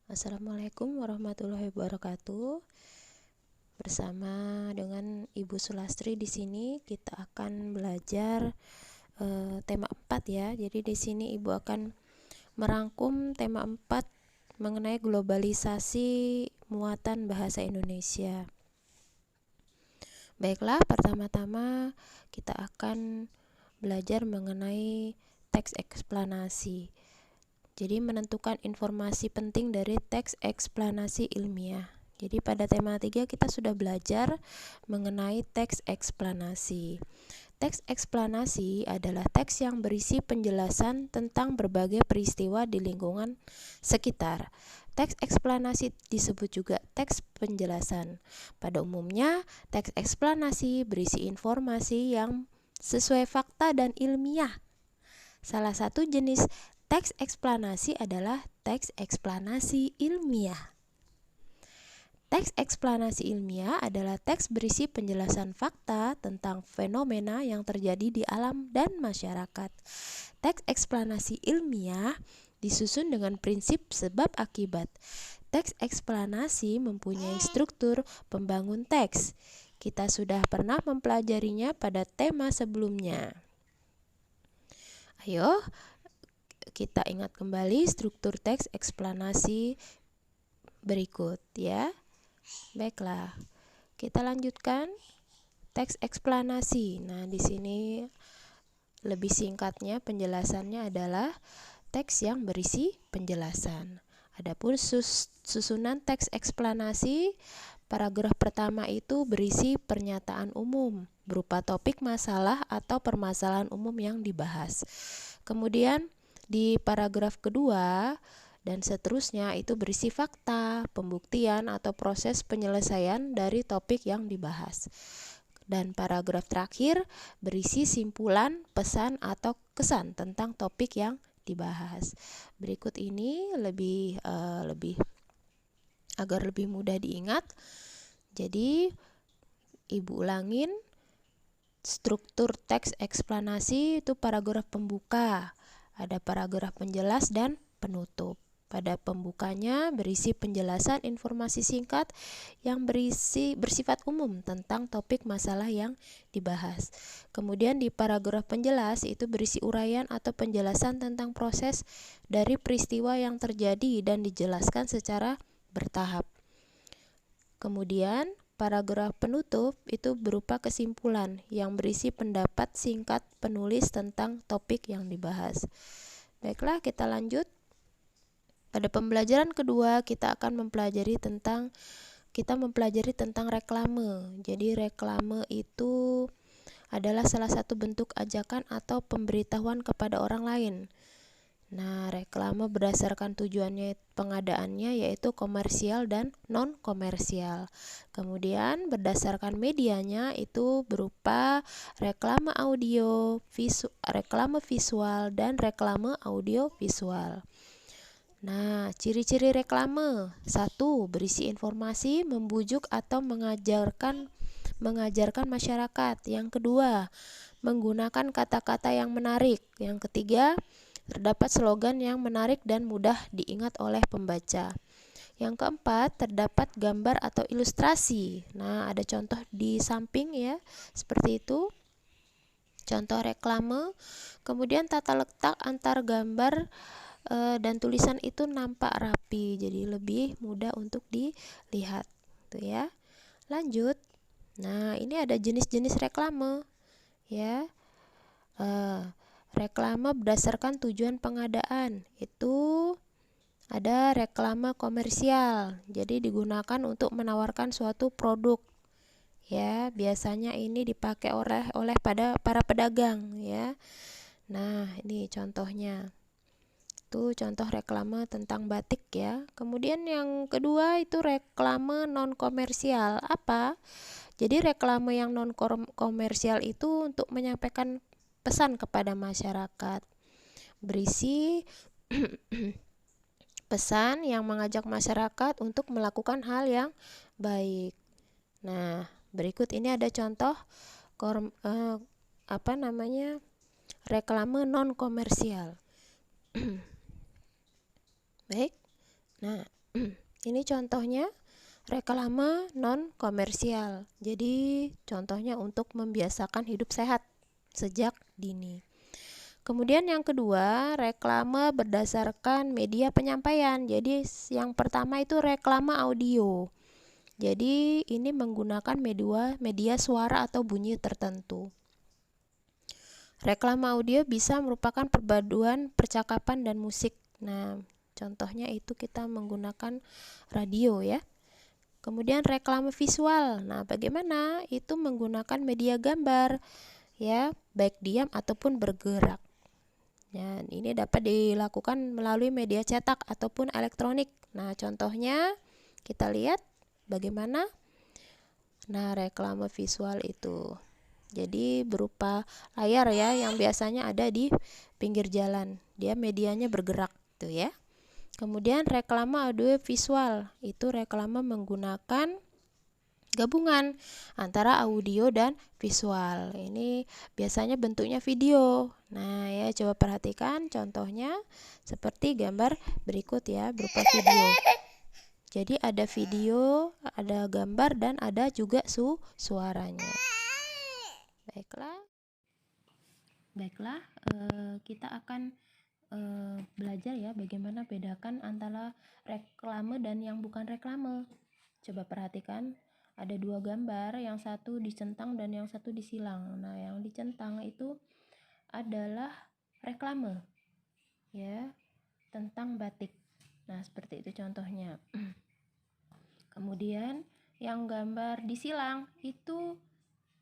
Assalamualaikum warahmatullahi wabarakatuh. Bersama dengan Ibu Sulastri di sini kita akan belajar tema 4 ya. Jadi di sini Ibu akan merangkum tema 4 mengenai globalisasi muatan bahasa Indonesia. Baiklah, pertama-tama kita akan belajar mengenai teks eksplanasi. Jadi menentukan informasi penting dari teks eksplanasi ilmiah. Jadi pada tema 3 kita sudah belajar mengenai teks eksplanasi. Teks eksplanasi adalah teks yang berisi penjelasan tentang berbagai peristiwa di lingkungan sekitar. Teks eksplanasi disebut juga teks penjelasan. Pada umumnya, teks eksplanasi berisi informasi yang sesuai fakta dan ilmiah. Salah satu jenis teks eksplanasi adalah teks eksplanasi ilmiah. Teks eksplanasi ilmiah adalah teks berisi penjelasan fakta tentang fenomena yang terjadi di alam dan masyarakat. Teks eksplanasi ilmiah disusun dengan prinsip sebab akibat. Teks eksplanasi mempunyai struktur pembangun teks. Kita sudah pernah mempelajarinya pada tema sebelumnya. Ayo, kita ingat kembali struktur teks eksplanasi berikut ya. Baiklah, kita lanjutkan teks eksplanasi. Nah, di sini lebih singkatnya penjelasannya adalah teks yang berisi penjelasan. Adapun susunan teks eksplanasi, paragraf pertama itu berisi pernyataan umum berupa topik masalah atau permasalahan umum yang dibahas. Kemudian di paragraf kedua dan seterusnya itu berisi fakta, pembuktian atau proses penyelesaian dari topik yang dibahas. Dan paragraf terakhir berisi simpulan, pesan atau kesan tentang topik yang dibahas. Berikut ini agar lebih mudah diingat. Jadi Ibu ulangin, struktur teks eksplanasi itu paragraf pembuka, ada paragraf penjelas dan penutup. Pada pembukanya berisi penjelasan informasi singkat yang bersifat umum tentang topik masalah yang dibahas. Kemudian di paragraf penjelas itu berisi uraian atau penjelasan tentang proses dari peristiwa yang terjadi dan dijelaskan secara bertahap. Kemudian paragraf penutup itu berupa kesimpulan yang berisi pendapat singkat penulis tentang topik yang dibahas. Baiklah, kita lanjut. Pada pembelajaran kedua kita akan mempelajari tentang reklame. Jadi reklame itu adalah salah satu bentuk ajakan atau pemberitahuan kepada orang lain. Nah, reklame berdasarkan tujuannya pengadaannya yaitu komersial dan non-komersial. Kemudian berdasarkan medianya itu berupa reklame audio, reklame visual dan reklame audio visual. Nah, ciri-ciri reklame. 1. Berisi informasi, membujuk atau mengajarkan masyarakat. Yang kedua, menggunakan kata-kata yang menarik. Yang ketiga, terdapat slogan yang menarik dan mudah diingat oleh pembaca. Yang keempat, terdapat gambar atau ilustrasi. Nah, ada contoh di samping ya, seperti itu. Contoh reklame. Kemudian tata letak antar gambar dan tulisan itu nampak rapi, jadi lebih mudah untuk dilihat, tuh ya. Lanjut. Nah, ini ada jenis-jenis reklame, ya. Reklame berdasarkan tujuan pengadaan. Itu ada reklame komersial, jadi digunakan untuk menawarkan suatu produk. Ya, biasanya ini dipakai oleh para pedagang, ya. Nah, ini contohnya. Itu contoh reklame tentang batik ya. Kemudian yang kedua itu reklame non komersial. Apa? Jadi reklame yang non komersial itu untuk menyampaikan pesan kepada masyarakat. Berisi pesan yang mengajak masyarakat untuk melakukan hal yang baik. Nah, berikut ini ada contoh reklame non komersial. Baik. Nah, ini contohnya reklame non komersial. Jadi contohnya untuk membiasakan hidup sehat sejak dini. Kemudian yang kedua, reklame berdasarkan media penyampaian. Jadi yang pertama itu reklame audio. Jadi ini menggunakan media suara atau bunyi tertentu. Reklame audio bisa merupakan perpaduan percakapan dan musik. Nah, contohnya itu kita menggunakan radio ya. Kemudian reklame visual. Nah, bagaimana? Itu menggunakan media gambar ya, baik diam ataupun bergerak. Dan ini dapat dilakukan melalui media cetak ataupun elektronik. Nah, contohnya kita lihat bagaimana. Nah, reklame visual itu. Jadi berupa layar ya yang biasanya ada di pinggir jalan. Dia medianya bergerak tuh ya. Kemudian reklame audio visual. Itu reklame menggunakan gabungan antara audio dan visual. Ini biasanya bentuknya video. Nah, ya coba perhatikan contohnya seperti gambar berikut ya, berupa video. Jadi ada video, ada gambar dan ada juga suaranya. Baiklah, kita akan belajar ya bagaimana bedakan antara reklame dan yang bukan reklame. Coba perhatikan, ada dua gambar, yang satu dicentang dan yang satu disilang. Nah, yang dicentang itu adalah reklame ya, tentang batik. Nah, seperti itu contohnya. Kemudian yang gambar disilang itu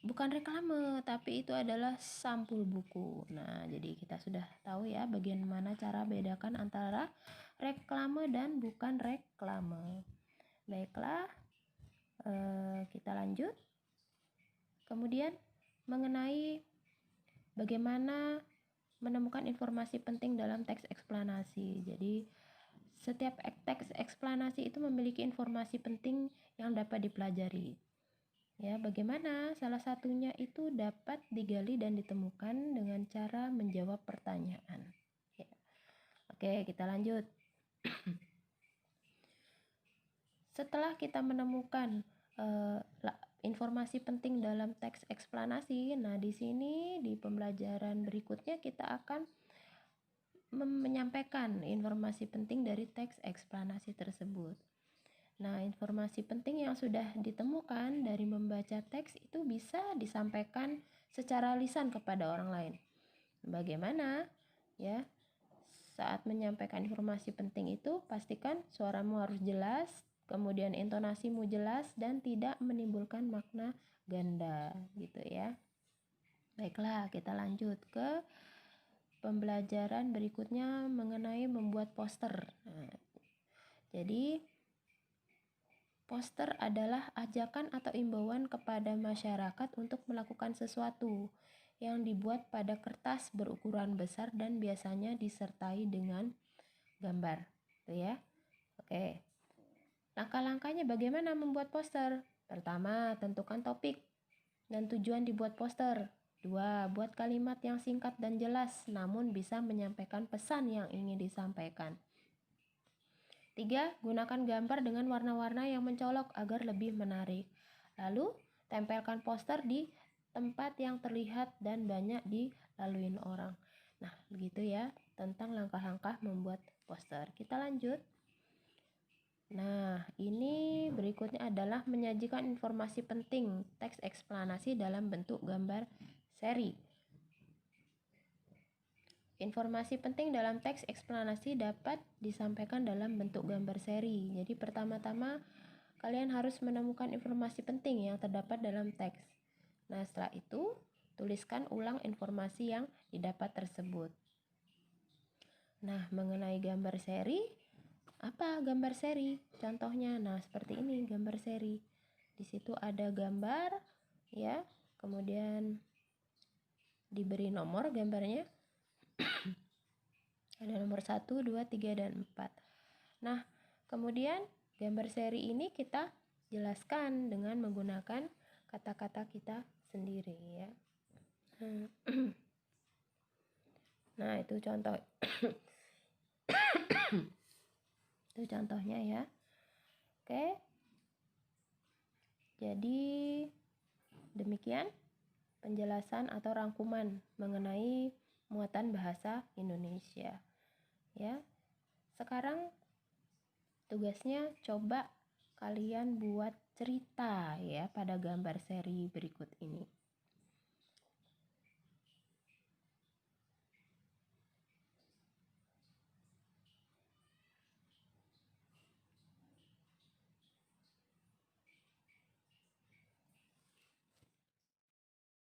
bukan reklame, tapi itu adalah sampul buku. Nah, jadi kita sudah tahu ya bagaimana cara bedakan antara reklame dan bukan reklame. Baiklah, kita lanjut. Kemudian mengenai bagaimana menemukan informasi penting dalam teks eksplanasi. Jadi setiap teks eksplanasi itu memiliki informasi penting yang dapat dipelajari. Ya, bagaimana? Salah satunya itu dapat digali dan ditemukan dengan cara menjawab pertanyaan. Ya. Oke, kita lanjut. Setelah kita menemukan informasi penting dalam teks eksplanasi, nah di sini di pembelajaran berikutnya kita akan menyampaikan informasi penting dari teks eksplanasi tersebut. Nah, informasi penting yang sudah ditemukan dari membaca teks itu bisa disampaikan secara lisan kepada orang lain. Bagaimana? Ya, saat menyampaikan informasi penting itu, pastikan suaramu harus jelas, kemudian intonasimu jelas dan tidak menimbulkan makna ganda, gitu ya. Baiklah, kita lanjut ke pembelajaran berikutnya mengenai membuat poster. Nah, jadi poster adalah ajakan atau imbauan kepada masyarakat untuk melakukan sesuatu yang dibuat pada kertas berukuran besar dan biasanya disertai dengan gambar. Tuh ya. Oke. Langkah-langkahnya bagaimana membuat poster? Pertama, tentukan topik dan tujuan dibuat poster. 2. Buat kalimat yang singkat dan jelas namun bisa menyampaikan pesan yang ingin disampaikan. 3. Gunakan gambar dengan warna-warna yang mencolok agar lebih menarik. Lalu, tempelkan poster di tempat yang terlihat dan banyak dilaluin orang. Nah, begitu ya tentang langkah-langkah membuat poster. Kita lanjut. Nah, ini berikutnya adalah menyajikan informasi penting teks eksplanasi dalam bentuk gambar seri. Informasi penting dalam teks eksplanasi dapat disampaikan dalam bentuk gambar seri. Jadi pertama-tama kalian harus menemukan informasi penting yang terdapat dalam teks. Nah, setelah itu tuliskan ulang informasi yang didapat tersebut. Nah, mengenai gambar seri, apa gambar seri? Contohnya, nah seperti ini gambar seri. Di situ ada gambar, ya, kemudian diberi nomor gambarnya. Ada nomor 1, 2, 3, dan 4. Nah, kemudian gambar seri ini kita jelaskan dengan menggunakan kata-kata kita sendiri ya. Nah, itu contoh. Itu contohnya ya. Oke. Jadi demikian penjelasan atau rangkuman mengenai muatan bahasa Indonesia. Ya. Sekarang tugasnya coba kalian buat cerita ya pada gambar seri berikut ini.